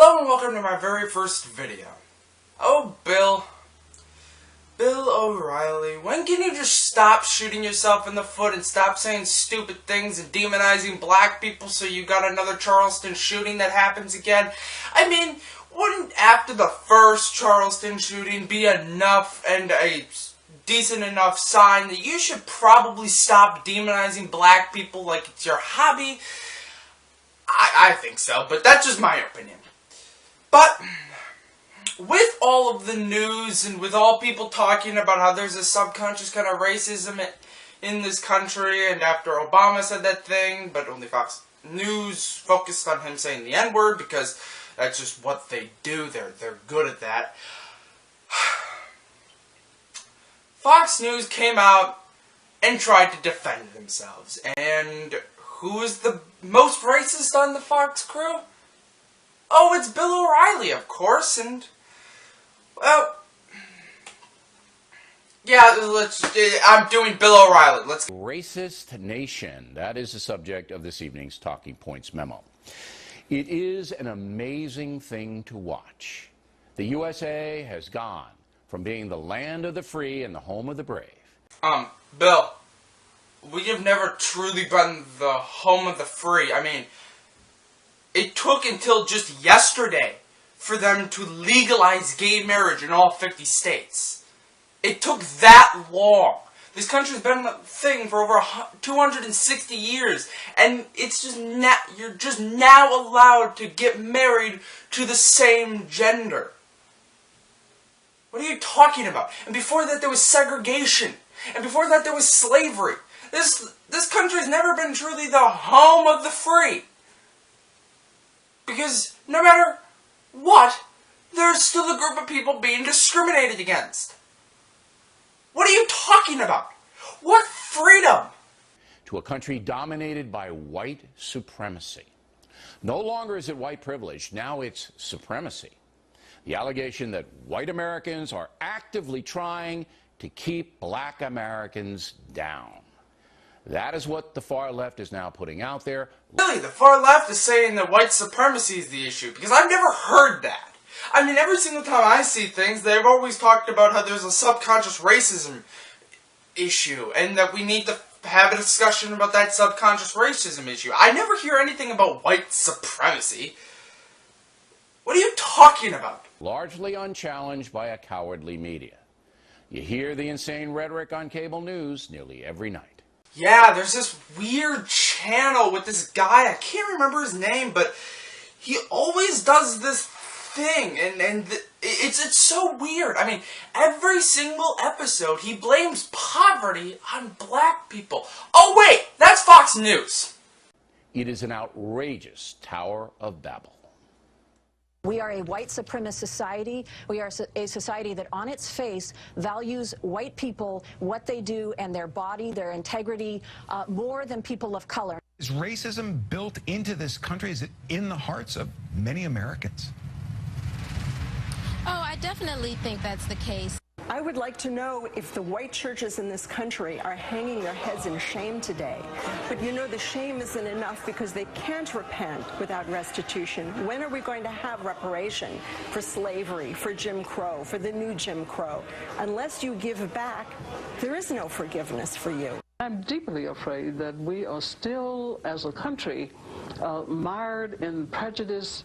Hello and welcome to my very first video. Oh, Bill O'Reilly, when can you just stop shooting yourself in the foot and stop saying stupid things and demonizing black people so you got another Charleston shooting that happens again? I mean, wouldn't after the first Charleston shooting be enough and a decent enough sign that you should probably stop demonizing black people like it's your hobby? I think so, but that's just my opinion. But with all of the news and with all people talking about how there's a subconscious kind of racism in this country, and after Obama said that thing, but only Fox News focused on him saying the N-word because that's just what they do. They're good at that. Fox News came out and tried to defend themselves. And who is the most racist on the Fox crew? Oh, it's Bill O'Reilly, of course, and, well, yeah, I'm doing Bill O'Reilly. Let's go. Racist nation. That is the subject of this evening's Talking Points memo. It is an amazing thing to watch. The USA has gone from being the land of the free and the home of the brave. Bill, we have never truly been the home of the free. I mean, it took until just yesterday for them to legalize gay marriage in all 50 states. It took that long. This country's been a thing for over 260 years, and it's just you're just now allowed to get married to the same gender. What are you talking about? And before that there was segregation, and before that there was slavery. This country's never been truly the home of the free. Because no matter what, there's still a group of people being discriminated against. What are you talking about? What freedom? To a country dominated by white supremacy. No longer is it white privilege, now it's supremacy. The allegation that white Americans are actively trying to keep black Americans down. That is what the far left is now putting out there. Really, the far left is saying that white supremacy is the issue, because I've never heard that. I mean, every single time I see things, they've always talked about how there's a subconscious racism issue, and that we need to have a discussion about that subconscious racism issue. I never hear anything about white supremacy. What are you talking about? Largely unchallenged by a cowardly media. You hear the insane rhetoric on cable news nearly every night. Yeah, there's this weird channel with this guy, I can't remember his name, but he always does this thing, and it's so weird. I mean, every single episode he blames poverty on black people. Oh wait, that's Fox News. It is an outrageous Tower of Babel. We are a white supremacist society. We are a society that on its face values white people, what they do, and their body, their integrity, more than people of color. Is racism built into this country? Is it in the hearts of many Americans? Oh, I definitely think that's the case. I would like to know if the white churches in this country are hanging their heads in shame today. But you know, the shame isn't enough because they can't repent without restitution. When are we going to have reparation for slavery, for Jim Crow, for the new Jim Crow? Unless you give back, there is no forgiveness for you. I'm deeply afraid that we are still, as a country, mired in prejudice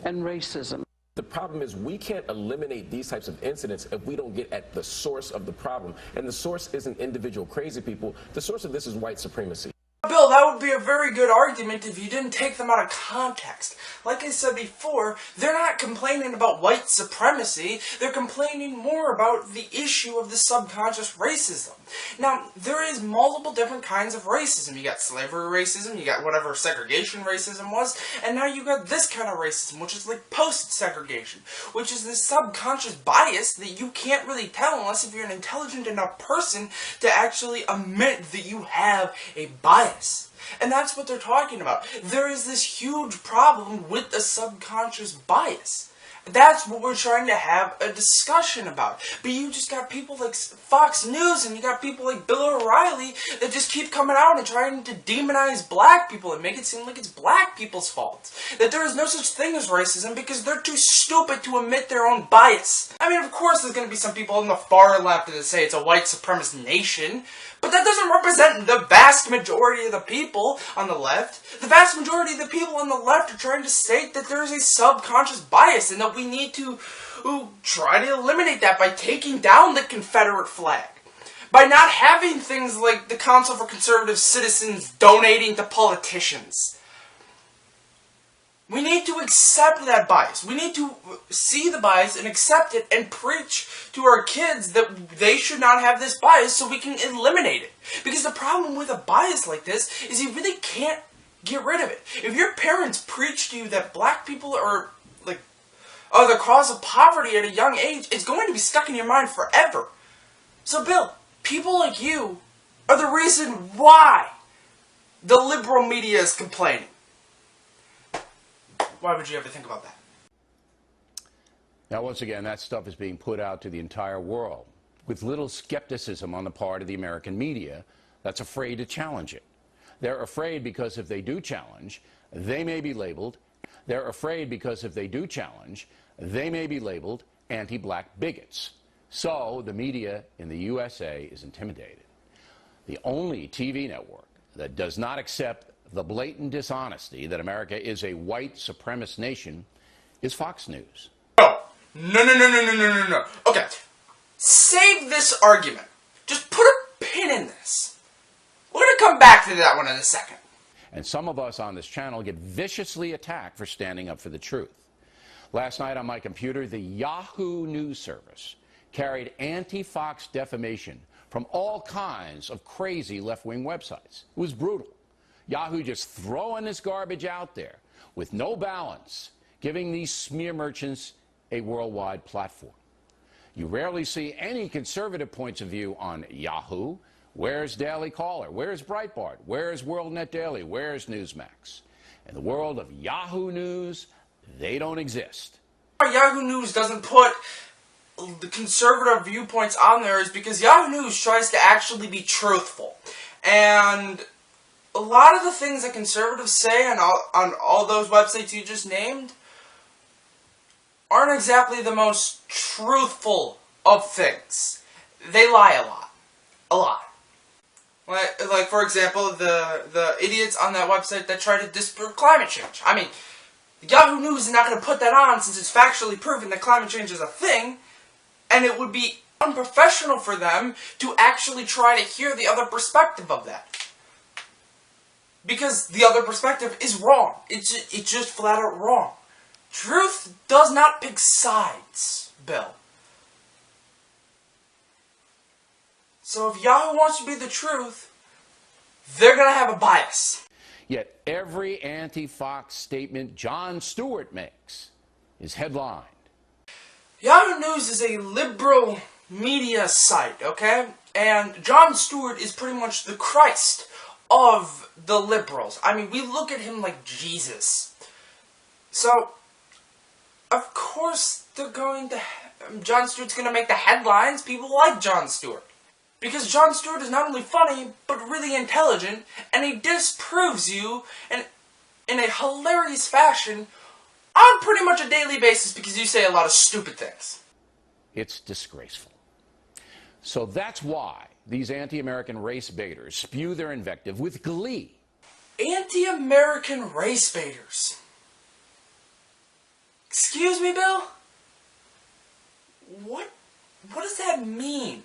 and racism. The problem is we can't eliminate these types of incidents if we don't get at the source of the problem. And the source isn't individual crazy people. The source of this is white supremacy. Bill, that would be a very good argument if you didn't take them out of context. Like I said before, they're not complaining about white supremacy, they're complaining more about the issue of the subconscious racism. Now, there is multiple different kinds of racism. You got slavery racism, you got whatever segregation racism was, and now you got this kind of racism, which is like post-segregation, which is this subconscious bias that you can't really tell unless if you're an intelligent enough person to actually admit that you have a bias. And that's what they're talking about. There is this huge problem with the subconscious bias. That's what we're trying to have a discussion about. But you just got people like Fox News and you got people like Bill O'Reilly that just keep coming out and trying to demonize black people and make it seem like it's black people's fault. That there is no such thing as racism because they're too stupid to admit their own bias. I mean, of course there's going to be some people on the far left that say it's a white supremacist nation, but that doesn't represent the vast majority of the people on the left. The vast majority of the people on the left are trying to state that there is a subconscious bias and that we need to try to eliminate that by taking down the Confederate flag. By not having things like the Council for Conservative Citizens donating to politicians. We need to accept that bias. We need to see the bias and accept it and preach to our kids that they should not have this bias so we can eliminate it. Because the problem with a bias like this is you really can't get rid of it. If your parents preach to you that black people are the cause of poverty at a young age, it's going to be stuck in your mind forever. So Bill, people like you are the reason why the liberal media is complaining. Why would you ever think about that? Now, once again, that stuff is being put out to the entire world with little skepticism on the part of the American media that's afraid to challenge it. They're afraid because if they do challenge, they may be labeled. They're afraid because if they do challenge, they may be labeled anti-black bigots. So the media in the USA is intimidated. The only TV network that does not accept the blatant dishonesty that America is a white supremacist nation is Fox News. No. Okay, save this argument. Just put a pin in this. We're going to come back to that one in a second. And some of us on this channel get viciously attacked for standing up for the truth. Last night on my computer, the Yahoo News service carried anti-Fox defamation from all kinds of crazy left-wing websites. It was brutal. Yahoo just throwing this garbage out there with no balance, giving these smear merchants a worldwide platform. You rarely see any conservative points of view on Yahoo. Where's Daily Caller? Where's Breitbart? Where's WorldNet Daily? Where's Newsmax? In the world of Yahoo News, they don't exist. Yahoo News doesn't put the conservative viewpoints on there is because Yahoo News tries to actually be truthful. And a lot of the things that conservatives say on all those websites you just named aren't exactly the most truthful of things. They lie a lot. A lot. Like for example, the idiots on that website that try to disprove climate change. I mean, Yahoo News is not going to put that on since it's factually proven that climate change is a thing, and it would be unprofessional for them to actually try to hear the other perspective of that. Because the other perspective is wrong. It's just flat out wrong. Truth does not pick sides, Bill. So if Yahoo wants to be the truth, they're going to have a bias. Yet every anti-Fox statement Jon Stewart makes is headlined. Yahoo News is a liberal media site, okay? And Jon Stewart is pretty much the Christ of the liberals. I mean, we look at him like Jesus. So, of course, Jon Stewart's going to make the headlines. People like Jon Stewart. Because Jon Stewart is not only funny, but really intelligent, and he disproves you in a hilarious fashion on pretty much a daily basis because you say a lot of stupid things. It's disgraceful. So that's why these anti-American race baiters spew their invective with glee. Anti-American race baiters. Excuse me, Bill? What does that mean?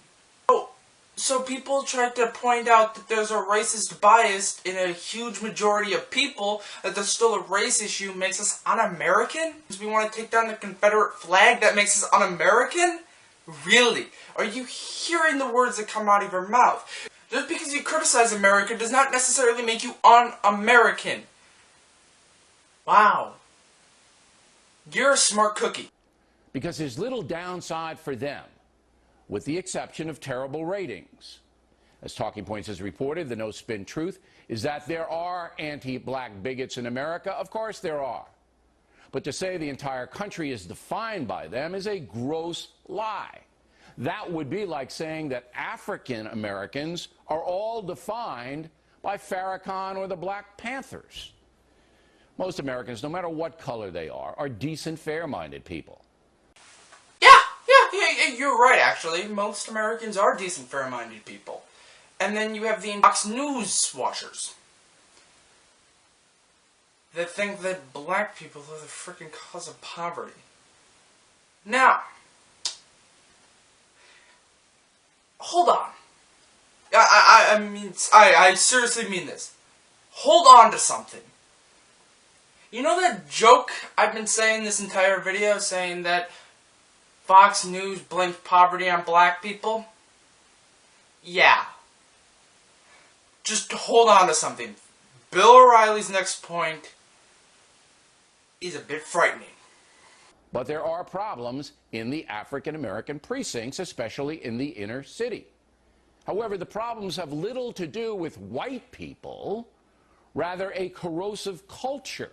So people try to point out that there's a racist bias in a huge majority of people, that there's still a race issue makes us un-American? Because we want to take down the Confederate flag, that makes us un-American? Really? Are you hearing the words that come out of your mouth? Just because you criticize America does not necessarily make you un-American. Wow. You're a smart cookie. Because there's little downside for them, with the exception of terrible ratings. As Talking Points has reported, the no-spin truth is that there are anti-black bigots in America. Of course there are. But to say the entire country is defined by them is a gross lie. That would be like saying that African Americans are all defined by Farrakhan or the Black Panthers. Most Americans, no matter what color they are decent, fair-minded people. Yeah, you're right, actually. Most Americans are decent, fair-minded people. And then you have the Fox News watchers that think that black people are the freaking cause of poverty. Now, hold on. I seriously mean this. Hold on to something. You know that joke I've been saying this entire video, saying that Fox News blames poverty on black people? Yeah. Just hold on to something. Bill O'Reilly's next point is a bit frightening. But there are problems in the African American precincts, especially in the inner city. However, the problems have little to do with white people, rather a corrosive culture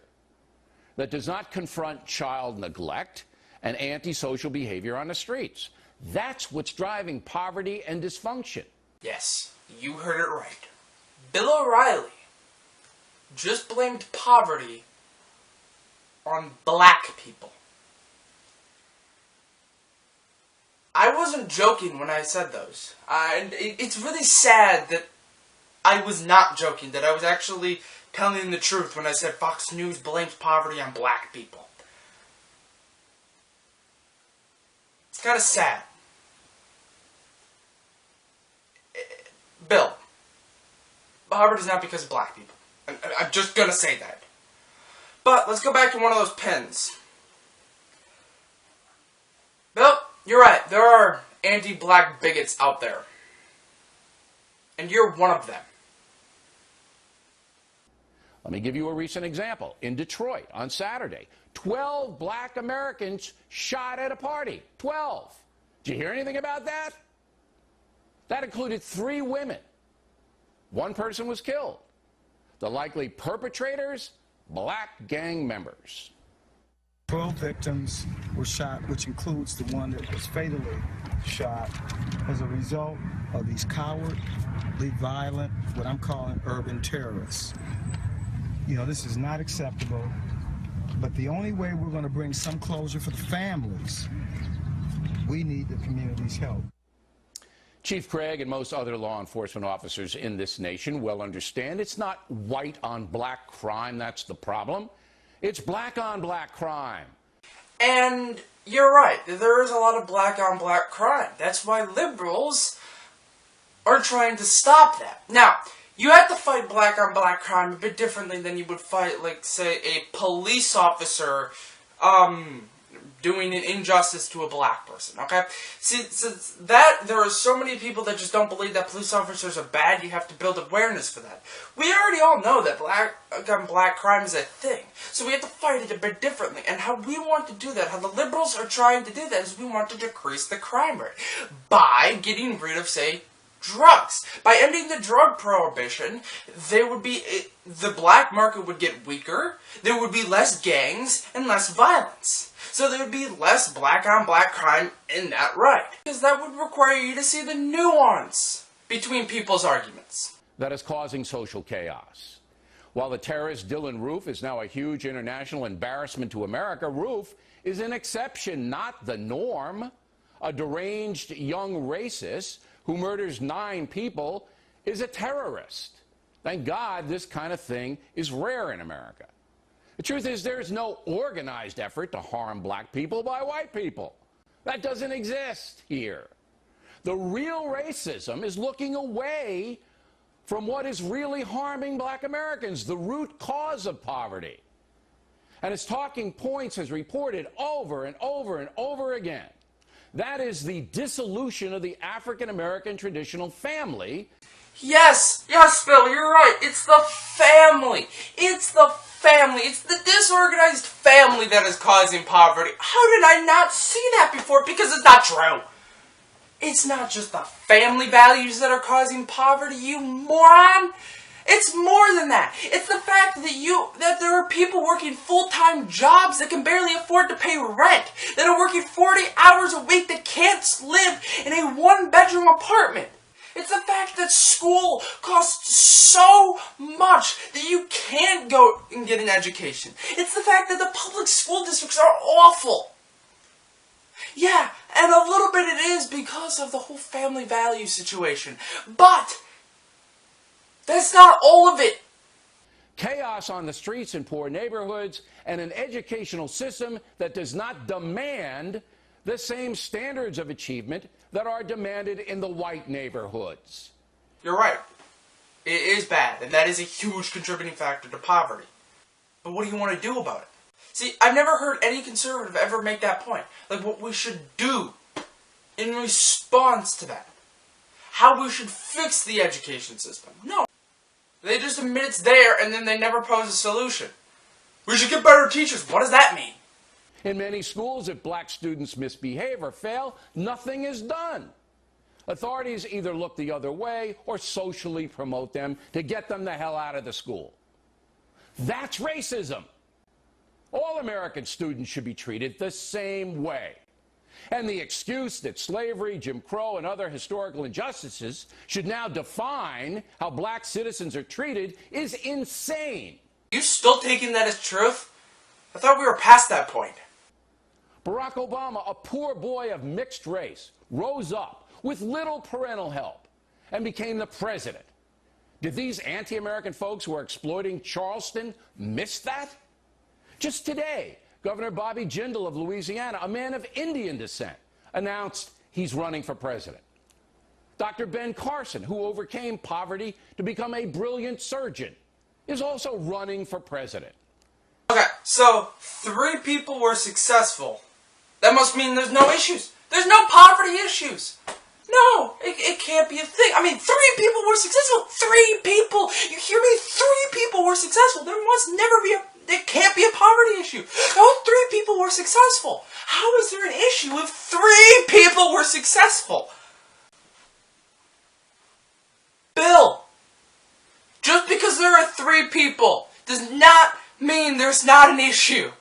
that does not confront child neglect and antisocial behavior on the streets. That's what's driving poverty and dysfunction. Yes, you heard it right. Bill O'Reilly just blamed poverty on black people. I wasn't joking when I said those. It's really sad that I was not joking, that I was actually telling the truth when I said Fox News blames poverty on black people. It's kind of sad. Bill, poverty is not because of black people. I'm just gonna say that. But let's go back to one of those pins. Bill, you're right. There are anti-black bigots out there. And you're one of them. Let me give you a recent example. In Detroit on Saturday, 12 black Americans shot at a party. 12. Did you hear anything about that? That included 3 women. 1 person was killed. The likely perpetrators, black gang members. 12 victims were shot, which includes the one that was fatally shot as a result of these cowardly, violent, what I'm calling urban terrorists. You know, this is not acceptable, but the only way we're going to bring some closure for the families, we need the community's help. Chief Craig and most other law enforcement officers in this nation well understand it's not white on black crime that's the problem. It's black on black crime. And you're right. There is a lot of black on black crime. That's why liberals are trying to stop that. Now, you have to fight black on black crime a bit differently than you would fight, like, say, a police officer, doing an injustice to a black person, okay? See, since that, there are so many people that just don't believe that police officers are bad, you have to build awareness for that. We already all know that black on black crime is a thing, so we have to fight it a bit differently. And how we want to do that, how the liberals are trying to do that, is we want to decrease the crime rate by getting rid of, say, drugs. By ending the drug prohibition, the black market would get weaker, there would be less gangs and less violence. So there would be less black on black crime in that right. Because that would require you to see the nuance between people's arguments. That is causing social chaos. While the terrorist Dylan Roof is now a huge international embarrassment to America, Roof is an exception, not the norm. A deranged young racist who murders 9 people is a terrorist. Thank God this kind of thing is rare in America. The truth is there's no organized effort to harm black people by white people. That doesn't exist here. The real racism is looking away from what is really harming black Americans, the root cause of poverty. And as Talking Points has reported over and over and over again, that is the dissolution of the African-American traditional family. Yes, Bill, you're right. It's the family. It's the family. It's the disorganized family that is causing poverty. How did I not see that before? Because it's not true. It's not just the family values that are causing poverty, you moron. It's more than that. It's the fact that there are people working full-time jobs that can barely afford to pay rent, that are working 40 hours a week that can't live in a one-bedroom apartment. It's the fact that school costs so much that you can't go and get an education. It's the fact that the public school districts are awful. Yeah, and a little bit it is because of the whole family value situation. But that's not all of it. Chaos on the streets in poor neighborhoods and an educational system that does not demand the same standards of achievement that are demanded in the white neighborhoods. You're right. It is bad, and that is a huge contributing factor to poverty. But what do you want to do about it? See, I've never heard any conservative ever make that point. Like what we should do in response to that. How we should fix the education system. No. They just admit it's there, and then they never pose a solution. We should get better teachers. What does that mean? In many schools, if black students misbehave or fail, nothing is done. Authorities either look the other way or socially promote them to get them the hell out of the school. That's racism. All American students should be treated the same way. And the excuse that slavery, Jim Crow, and other historical injustices should now define how black citizens are treated is insane. You still taking that as truth? I thought we were past that point. Barack Obama, a poor boy of mixed race, rose up with little parental help and became the president. Did these anti-American folks who are exploiting Charleston miss that? Just today, Governor Bobby Jindal of Louisiana, a man of Indian descent, announced he's running for president. Dr. Ben Carson, who overcame poverty to become a brilliant surgeon, is also running for president. Okay, so 3 people were successful. That must mean there's no issues. There's no poverty issues. No, it can't be a thing. I mean, 3 people were successful. 3 people. You hear me? 3 people were successful. There can't be a poverty issue. Those 3 people were successful. How is there an issue if 3 people were successful? Bill, just because there are 3 people does not mean there's not an issue.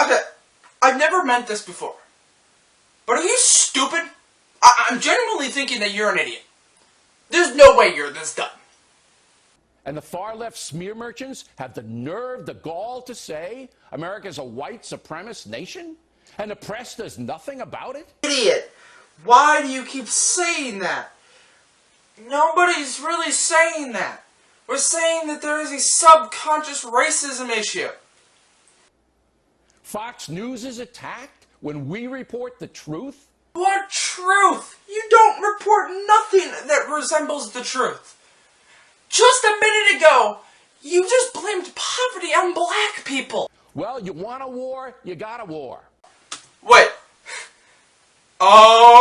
Okay, I've never meant this before. But are you stupid? I'm genuinely thinking that you're an idiot. There's no way you're this dumb. And the far-left smear merchants have the nerve, the gall to say America's a white supremacist nation? And the press does nothing about it? Idiot! Why do you keep saying that? Nobody's really saying that. We're saying that there is a subconscious racism issue. Fox News is attacked when we report the truth? What truth? You don't report nothing that resembles the truth. Just a minute ago, you just blamed poverty on black people. Well, you want a war, you got a war. Wait. Oh,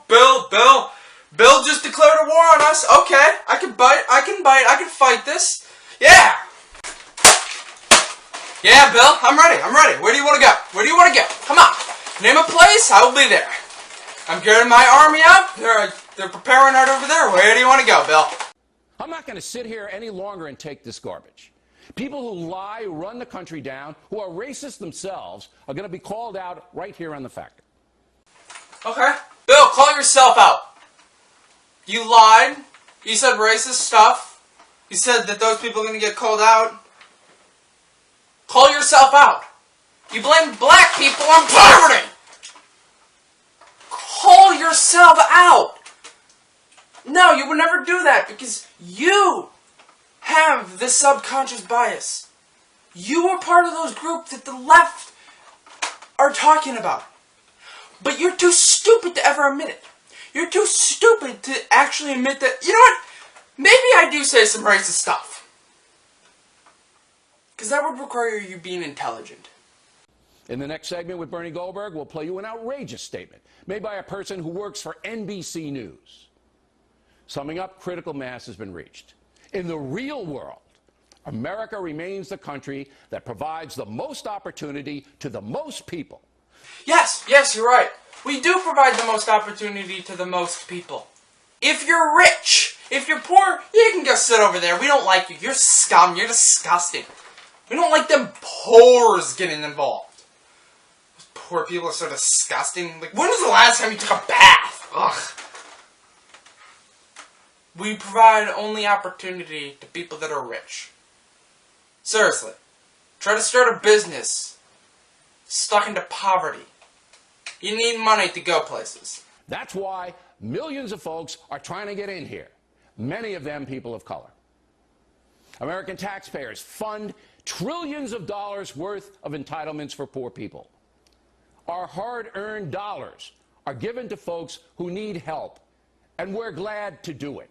Bill just declared a war on us. Okay, I can fight this. Yeah. Yeah, Bill, I'm ready. Where do you want to go? Come on. Name a place, I will be there. I'm getting my army out. They're preparing right over there. Where do you want to go, Bill? I'm not going to sit here any longer and take this garbage. People who lie, who run the country down, who are racist themselves, are going to be called out right here on The Factor. Okay. Bill, call yourself out. You lied. You said racist stuff. You said that those people are going to get called out. Call yourself out. You blame black people on poverty. Call yourself out. No, you would never do that because you have this subconscious bias. You are part of those groups that the left are talking about. But you're too stupid to ever admit it. You're too stupid to actually admit that, you know what? Maybe I do say some racist stuff. Because that would require you being intelligent. In the next segment with Bernie Goldberg, we'll play you an outrageous statement made by a person who works for NBC News. Summing up, critical mass has been reached. In the real world, America remains the country that provides the most opportunity to the most people. Yes, you're right. We do provide the most opportunity to the most people. If you're rich, if you're poor, you can go sit over there. We don't like you. You're scum. You're disgusting. We don't like them poors getting involved. Those poor people are so disgusting. Like, when was the last time you took a bath? Ugh. We provide only opportunity to people that are rich. Seriously. Try to start a business. Stuck into poverty. You need money to go places. That's why millions of folks are trying to get in here. Many of them people of color. American taxpayers fund trillions of dollars worth of entitlements for poor people. Our hard-earned dollars are given to folks who need help, and we're glad to do it.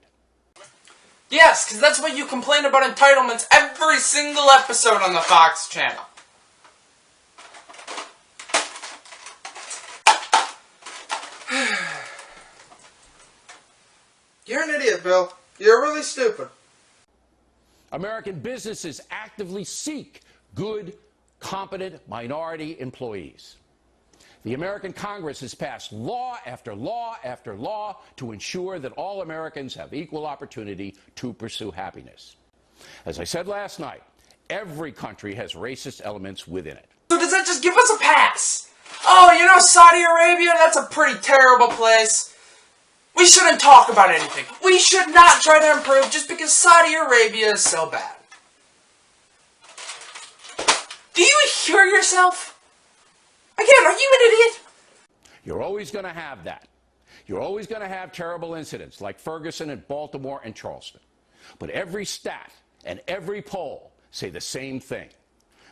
Yes, because that's what you complain about entitlements every single episode on the Fox channel. You're an idiot, Bill. You're really stupid. American businesses actively seek good, competent minority employees. The American Congress has passed law after law after law to ensure that all Americans have equal opportunity to pursue happiness. As I said last night, every country has racist elements within it. So does that just give us a pass? Oh, you know Saudi Arabia? That's a pretty terrible place. We shouldn't talk about anything. We should not try to improve just because Saudi Arabia is so bad. Do you hear yourself? Again, are you an idiot? You're always going to have that. You're always going to have terrible incidents like Ferguson and Baltimore and Charleston. But every stat and every poll say the same thing.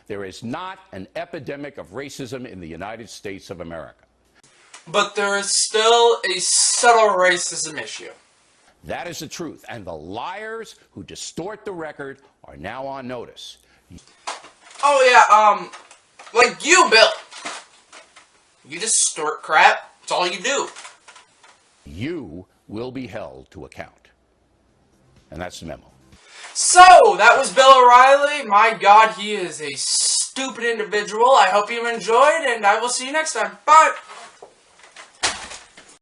There is not an epidemic of racism in the United States of America. But there is still a subtle racism issue. That is the truth, and the liars who distort the record are now on notice. Oh yeah, like you, Bill. You distort crap. That's all you do. You will be held to account. And that's the memo. So, that was Bill O'Reilly. My God, he is a stupid individual. I hope you enjoyed, and I will see you next time. Bye!